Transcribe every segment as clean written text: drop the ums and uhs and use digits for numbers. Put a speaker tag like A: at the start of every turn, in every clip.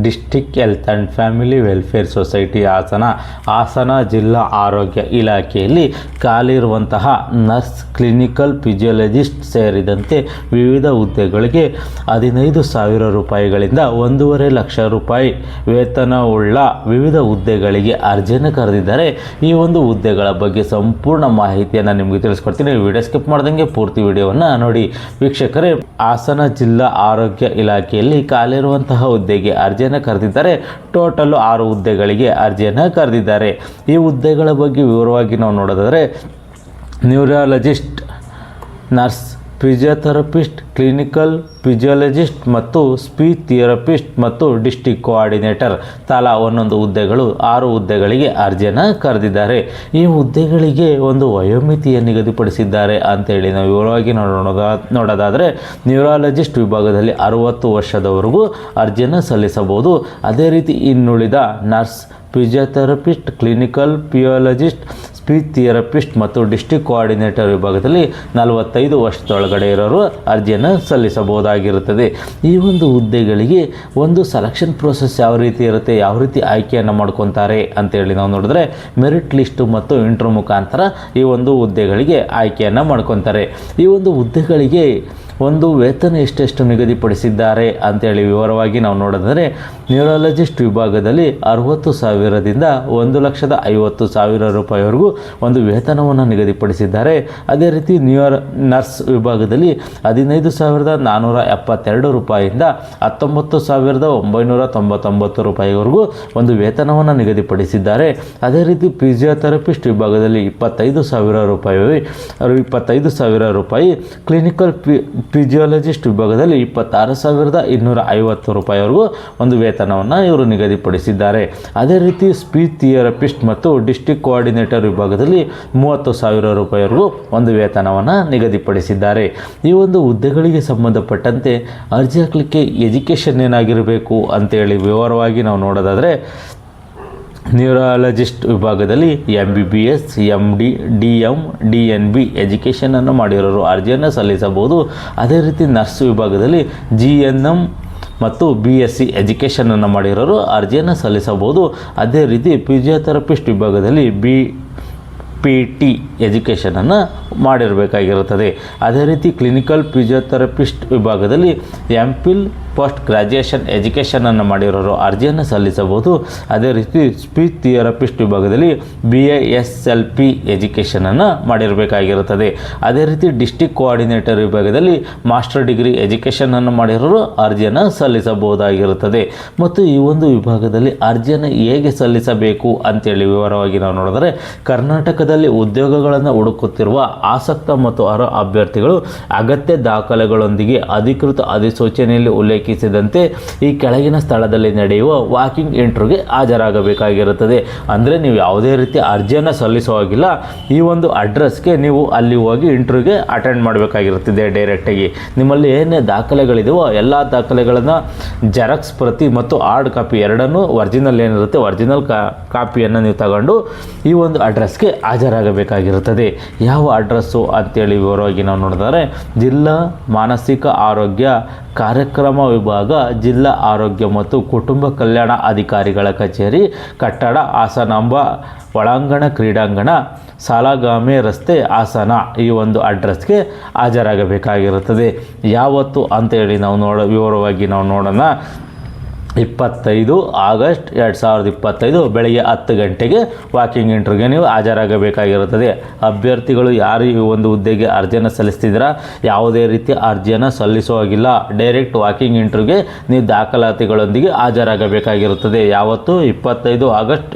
A: District health and family welfare society Hassan ಜಿಲ್ಲಾ ಆರೋಗ್ಯ ಇಲಾಖೆಯಲ್ಲಿ ಖಾಲಿರುವಂತಹ ನರ್ಸ್, ಕ್ಲಿನಿಕಲ್ ಫಿಸಿಯಾಲಜಿಸ್ಟ್ ಸೇರಿದಂತೆ ವಿವಿಧ ಹುದ್ದೆಗಳಿಗೆ 15,000 ರೂಪಾಯಿಗಳಿಂದ 1.5 ಲಕ್ಷ ರೂಪಾಯಿ ವೇತನವುಳ್ಳ ವಿವಿಧ ಹುದ್ದೆಗಳಿಗೆ ಅರ್ಜಿಯನ್ನು ಕರೆದಿದ್ದಾರೆ. ಈ ಒಂದು ಹುದ್ದೆಗಳ ಬಗ್ಗೆ ಸಂಪೂರ್ಣ ಮಾಹಿತಿಯನ್ನು ನಿಮಗೆ ತಿಳಿಸ್ಕೊಡ್ತೀನಿ. ವಿಡಿಯೋ ಸ್ಕಿಪ್ ಮಾಡ್ದಂಗೆ ಪೂರ್ತಿ ವಿಡಿಯೋವನ್ನು ನೋಡಿ. ವೀಕ್ಷಕರೇ, ಹಾಸನ ಜಿಲ್ಲಾ ಆರೋಗ್ಯ ಇಲಾಖೆಯಲ್ಲಿ ಖಾಲಿರುವಂತಹ ಹುದ್ದೆಗೆ ಅರ್ಜಿಯನ್ನು ಕರೆದಿದ್ದಾರೆ. ಟೋಟಲ್ 6 ಹುದ್ದೆಗಳಿಗೆ ಅರ್ಜಿಯನ್ನು ಕರೆದಿದ್ದಾರೆ. ಈ ಹುದ್ದೆಗಳ ಬಗ್ಗೆ ವಿವರವಾಗಿ ನಾವು ನೋಡೋದಾದರೆ, ನ್ಯೂರಾಲಜಿಸ್ಟ್, ನರ್ಸ್, ಫಿಸಿಯೋಥೆರಪಿಸ್ಟ್, ಕ್ಲಿನಿಕಲ್ ಫಿಸಿಯಾಲಜಿಸ್ಟ್ ಮತ್ತು ಸ್ಪೀಚ್ ಥೆರಪಿಸ್ಟ್ ಮತ್ತು ಡಿಸ್ಟ್ರಿಕ್ಟ್ ಕೋಆರ್ಡಿನೇಟರ್ ತಲಾ 11 ಹುದ್ದೆಗಳು 6 ಹುದ್ದೆಗಳಿಗೆ ಅರ್ಜಿಯನ್ನು ಕರೆದಿದ್ದಾರೆ. ಈ ಹುದ್ದೆಗಳಿಗೆ ಒಂದು ವಯೋಮಿತಿಯನ್ನು ನಿಗದಿಪಡಿಸಿದ್ದಾರೆ ಅಂತೇಳಿ ನಾವು ವಿವರವಾಗಿ ನೋಡೋದಾದರೆ, ನ್ಯೂರಾಲಜಿಸ್ಟ್ ವಿಭಾಗದಲ್ಲಿ 60 ವರ್ಷದವರೆಗೂ ಅರ್ಜಿಯನ್ನು ಸಲ್ಲಿಸಬಹುದು. ಅದೇ ರೀತಿ ಇನ್ನುಳಿದ nurse, physiotherapist, clinical physiologist, speech therapist ಮತ್ತು ಡಿಸ್ಟ್ರಿಕ್ಟ್ ಕೋಆರ್ಡಿನೇಟರ್ ವಿಭಾಗದಲ್ಲಿ 45 ವರ್ಷದೊಳಗಡೆ ಇರೋರು ಅರ್ಜಿಯನ್ನು ಸಲ್ಲಿಸಬಹುದಾಗಿರುತ್ತದೆ. ಈ ಒಂದು ಹುದ್ದೆಗಳಿಗೆ ಒಂದು ಸೆಲೆಕ್ಷನ್ ಪ್ರೋಸೆಸ್ ಯಾವ ರೀತಿ ಇರುತ್ತೆ, ಯಾವ ರೀತಿ ಆಯ್ಕೆಯನ್ನು ಮಾಡ್ಕೊತಾರೆ ಅಂತೇಳಿ ನಾವು ನೋಡಿದ್ರೆ, ಮೆರಿಟ್ ಲಿಸ್ಟು ಮತ್ತು ಇಂಟರ್ವ್ಯೂ ಮುಖಾಂತರ ಈ ಒಂದು ಹುದ್ದೆಗಳಿಗೆ ಆಯ್ಕೆಯನ್ನು ಮಾಡ್ಕೊತಾರೆ. ಈ ಒಂದು ಹುದ್ದೆಗಳಿಗೆ ಒಂದು ವೇತನ ಎಷ್ಟೆಷ್ಟು ನಿಗದಿಪಡಿಸಿದ್ದಾರೆ ಅಂತೇಳಿ ವಿವರವಾಗಿ ನಾವು ನೋಡಿದರೆ, ನ್ಯೂರಾಲಜಿಸ್ಟ್ ವಿಭಾಗದಲ್ಲಿ 60,000ದಿಂದ 1,50,000 ರೂಪಾಯಿವರೆಗೂ ಒಂದು ವೇತನವನ್ನು ನಿಗದಿಪಡಿಸಿದ್ದಾರೆ. ಅದೇ ರೀತಿ ನರ್ಸ್ ವಿಭಾಗದಲ್ಲಿ 15,472 ರೂಪಾಯಿಯಿಂದ 19,999 ರೂಪಾಯಿವರೆಗೂ ಒಂದು ವೇತನವನ್ನು ನಿಗದಿಪಡಿಸಿದ್ದಾರೆ. ಅದೇ ರೀತಿ ಫಿಸಿಯೋಥೆರಪಿಸ್ಟ್ ವಿಭಾಗದಲ್ಲಿ 25,000 ರೂಪಾಯಿ, ಕ್ಲಿನಿಕಲ್ ಫಿಸಿಯಾಲಜಿಸ್ಟ್ ವಿಭಾಗದಲ್ಲಿ 26,250 ರೂಪಾಯಿವರೆಗೂ ಒಂದು ವೇತನವನ್ನು ಇವರು ನಿಗದಿಪಡಿಸಿದ್ದಾರೆ. ಅದೇ ರೀತಿ ಸ್ಪೀಚ್ ಥೆರಪಿಸ್ಟ್ ಮತ್ತು ಡಿಸ್ಟ್ರಿಕ್ಟ್ ಕೋಆರ್ಡಿನೇಟರ್ ವಿಭಾಗದಲ್ಲಿ 30,000 ರೂಪಾಯಿವರೆಗೂ ಒಂದು ವೇತನವನ್ನು ನಿಗದಿಪಡಿಸಿದ್ದಾರೆ. ಈ ಒಂದು ಹುದ್ದೆಗಳಿಗೆ ಸಂಬಂಧಪಟ್ಟಂತೆ ಅರ್ಜಿ ಹಾಕಲಿಕ್ಕೆ ಎಜುಕೇಷನ್ ಏನಾಗಿರಬೇಕು ಅಂತೇಳಿ ವಿವರವಾಗಿ ನಾವು ನೋಡೋದಾದರೆ, ನ್ಯೂರಾಲಜಿಸ್ಟ್ ವಿಭಾಗದಲ್ಲಿ MBBS, MD, DM, DNB ಎಜುಕೇಷನನ್ನು ಮಾಡಿರೋರು ಅರ್ಜಿಯನ್ನು ಸಲ್ಲಿಸಬಹುದು. ಅದೇ ರೀತಿ ನರ್ಸ್ ವಿಭಾಗದಲ್ಲಿ GNM ಮತ್ತು BSc ಎಜುಕೇಷನನ್ನು ಮಾಡಿರೋರು ಅರ್ಜಿಯನ್ನು ಸಲ್ಲಿಸಬಹುದು. ಅದೇ ರೀತಿ ಫಿಸಿಯೋಥೆರಪಿಸ್ಟ್ ವಿಭಾಗದಲ್ಲಿ PT ಎಜುಕೇಷನನ್ನು ಮಾಡಿರಬೇಕಾಗಿರುತ್ತದೆ. ಅದೇ ರೀತಿ ಕ್ಲಿನಿಕಲ್ ಫಿಸಿಯೋಥೆರಪಿಸ್ಟ್ ವಿಭಾಗದಲ್ಲಿ MPhil ಪೋಸ್ಟ್ ಗ್ರ್ಯಾಜುಯೇಷನ್ ಎಜುಕೇಷನನ್ನು ಮಾಡಿರೋರು ಅರ್ಜಿಯನ್ನು ಸಲ್ಲಿಸಬಹುದು. ಅದೇ ರೀತಿ ಸ್ಪೀಚ್ ಥೆರಪಿಸ್ಟ್ ವಿಭಾಗದಲ್ಲಿ BISLP ಎಜುಕೇಷನನ್ನು ಮಾಡಿರಬೇಕಾಗಿರುತ್ತದೆ. ಅದೇ ರೀತಿ ಡಿಸ್ಟ್ರಿಕ್ಟ್ ಕೋಆರ್ಡಿನೇಟರ್ ವಿಭಾಗದಲ್ಲಿ ಮಾಸ್ಟರ್ ಡಿಗ್ರಿ ಎಜುಕೇಷನನ್ನು ಮಾಡಿರೋರು ಅರ್ಜಿಯನ್ನು ಸಲ್ಲಿಸಬಹುದಾಗಿರುತ್ತದೆ. ಮತ್ತು ಈ ಒಂದು ವಿಭಾಗದಲ್ಲಿ ಅರ್ಜಿಯನ್ನು ಹೇಗೆ ಸಲ್ಲಿಸಬೇಕು ಅಂತೇಳಿ ವಿವರವಾಗಿ ನಾವು ನೋಡಿದರೆ, ಕರ್ನಾಟಕದಲ್ಲಿ ಉದ್ಯೋಗಗಳನ್ನು ಹುಡುಕುತ್ತಿರುವ ಆಸಕ್ತ ಮತ್ತು ಅರ್ಹ ಅಭ್ಯರ್ಥಿಗಳು ಅಗತ್ಯ ದಾಖಲೆಗಳೊಂದಿಗೆ ಅಧಿಕೃತ ಅಧಿಸೂಚನೆಯಲ್ಲಿ ಉಲ್ಲೇಖಿಸಿದಂತೆ ಈ ಕೆಳಗಿನ ಸ್ಥಳದಲ್ಲಿ ನಡೆಯುವ ವಾಕಿಂಗ್ ಇಂಟರ್ವ್ಯೂಗೆ ಹಾಜರಾಗಬೇಕಾಗಿರುತ್ತದೆ. ಅಂದರೆ ನೀವು ಯಾವುದೇ ರೀತಿ ಅರ್ಜಿಯನ್ನು ಸಲ್ಲಿಸುವಾಗಿಲ್ಲ, ಈ ಒಂದು ಅಡ್ರೆಸ್ಗೆ ನೀವು ಅಲ್ಲಿ ಹೋಗಿ ಇಂಟರ್ವ್ಯೂಗೆ ಅಟೆಂಡ್ ಮಾಡಬೇಕಾಗಿರುತ್ತದೆ. ಡೈರೆಕ್ಟಾಗಿ ನಿಮ್ಮಲ್ಲಿ ಏನೇ ದಾಖಲೆಗಳಿದೆಯೋ ಎಲ್ಲ ದಾಖಲೆಗಳನ್ನು ಜೆರಾಕ್ಸ್ ಪ್ರತಿ ಮತ್ತು ಹಾರ್ಡ್ ಕಾಪಿ ಎರಡನ್ನೂ ಒರಿಜಿನಲ್ ಏನಿರುತ್ತೆ ಒರಿಜಿನಲ್ ಕಾಪಿಯನ್ನು ನೀವು ತಗೊಂಡು ಈ ಒಂದು ಅಡ್ರೆಸ್ಗೆ ಹಾಜರಾಗಬೇಕಾಗಿರುತ್ತದೆ. ಯಾವ ಅಡ್ರೆಸ್ಸು ಅಂತೇಳಿ ವಿವರವಾಗಿ ನಾವು ನೋಡಿದರೆ, ಜಿಲ್ಲಾ ಮಾನಸಿಕ ಆರೋಗ್ಯ ಕಾರ್ಯಕ್ರಮ ವಿಭಾಗ, ಜಿಲ್ಲಾ ಆರೋಗ್ಯ ಮತ್ತು ಕುಟುಂಬ ಕಲ್ಯಾಣ ಅಧಿಕಾರಿಗಳ ಕಚೇರಿ, ಕಟ್ಟಡ, ಹಾಸನಾಂಬ ಒಳಾಂಗಣ ಕ್ರೀಡಾಂಗಣ, ಸಾಲಗಾಮೆ ರಸ್ತೆ, ಹಾಸನ. ಈ ಒಂದು ಅಡ್ರೆಸ್ಗೆ ಹಾಜರಾಗಬೇಕಾಗಿರುತ್ತದೆ. ಯಾವತ್ತು ಅಂತೇಳಿ ನಾವು ವಿವರವಾಗಿ ನಾವು ನೋಡೋಣ. 25 ಆಗಸ್ಟ್ 2025 ಬೆಳಗ್ಗೆ 10 ಗಂಟೆಗೆ ವಾಕಿಂಗ್ ಇಂಟರ್ವ್ಯೂಗೆ ನೀವು ಹಾಜರಾಗಬೇಕಾಗಿರುತ್ತದೆ. ಅಭ್ಯರ್ಥಿಗಳು ಯಾರು ಈ ಒಂದು ಹುದ್ದೆಗೆ ಅರ್ಜಿಯನ್ನು ಸಲ್ಲಿಸ್ತಿದ್ದೀರಾ, ಯಾವುದೇ ರೀತಿಯ ಅರ್ಜಿಯನ್ನು ಸಲ್ಲಿಸುವಾಗಿಲ್ಲ, ಡೈರೆಕ್ಟ್ ವಾಕಿಂಗ್ ಇಂಟರ್ವ್ಯೂಗೆ ನೀವು ದಾಖಲಾತಿಗಳೊಂದಿಗೆ ಹಾಜರಾಗಬೇಕಾಗಿರುತ್ತದೆ. ಯಾವತ್ತು 25 ಆಗಸ್ಟ್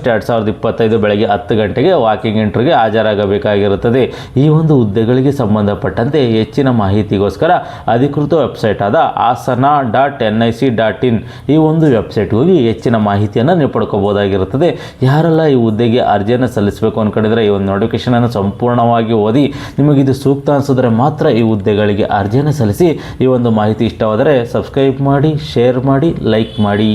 A: 2025 ಬೆಳಗ್ಗೆ 10 ಗಂಟೆಗೆ ವಾಕಿಂಗ್ ಇಂಟರ್ವ್ಯೂಗೆ ಹಾಜರಾಗಬೇಕಾಗಿರುತ್ತದೆ. ಈ ಒಂದು ಹುದ್ದೆಗಳಿಗೆ ಸಂಬಂಧಪಟ್ಟಂತೆ ಹೆಚ್ಚಿನ ಮಾಹಿತಿಗೋಸ್ಕರ ಅಧಿಕೃತ ವೆಬ್ಸೈಟ್ ಆದ hasana.nic.in ಈ ಒಂದು ವೆಬ್ಸೈಟ್ಗೆ ಹೋಗಿ ಹೆಚ್ಚಿನ ಮಾಹಿತಿಯನ್ನು ನೀವು ಪಡ್ಕೋಬೋದಾಗಿರುತ್ತದೆ. ಯಾರೆಲ್ಲ ಈ ಹುದ್ದೆಗೆ ಅರ್ಜಿಯನ್ನು ಸಲ್ಲಿಸಬೇಕು ಅಂದ್ಕೊಂಡಿದ್ರೆ ಈ ಒಂದು ನೋಟಿಫಿಕೇಷನನ್ನು ಸಂಪೂರ್ಣವಾಗಿ ಓದಿ ನಿಮಗಿದು ಸೂಕ್ತ ಅನಿಸಿದ್ರೆ ಮಾತ್ರ ಈ ಹುದ್ದೆಗಳಿಗೆ ಅರ್ಜಿಯನ್ನು ಸಲ್ಲಿಸಿ. ಈ ಒಂದು ಮಾಹಿತಿ ಇಷ್ಟವಾದರೆ ಸಬ್ಸ್ಕ್ರೈಬ್ ಮಾಡಿ, ಶೇರ್ ಮಾಡಿ, ಲೈಕ್ ಮಾಡಿ.